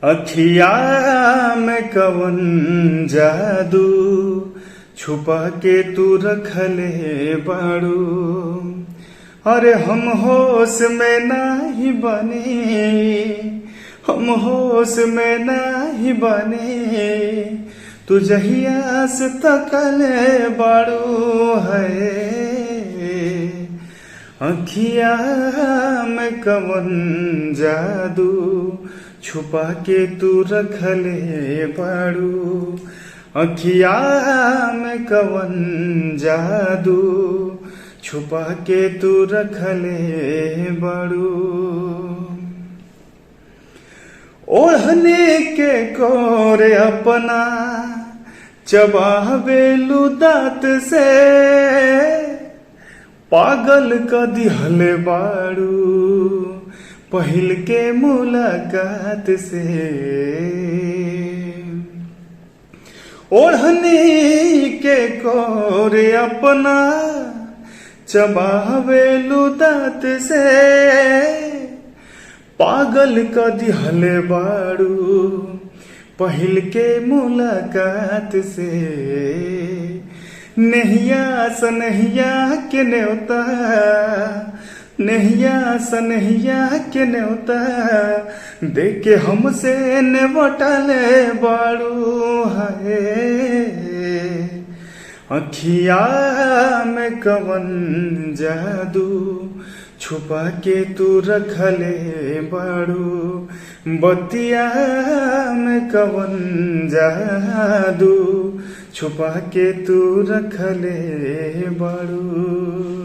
अखिया में कवन जादू छुपा के तू रखले बाड़ू। अरे हम होश में नाही बने, हम होश में नाही बने, तू जहिया से तकले बाड़ू है। अखिया में कवन जादू छुपा के तू रखले बाड़ू। अखिया में कवन जादू छुपा के तू रखले बाड़ू। ओढ़ने के कोरे अपना चबावेलू दांत से, पागल क दिहले बाड़ू पहिल के मुलाकात से। ओढ़ने के कोरे अपना चबावेलू दांत से, पागल क दिहले बाड़ू पहिल के मुलाकात से। नहिया सनहिया के न्योता, नहिया सनहिया के न्योता देके हमसे नेवटले बाड़ू है। अखिया में कवन जादू छुपा के तू रखले बाड़ू। बतिया में कवन जादू छुपा के तू रखले बाड़ू।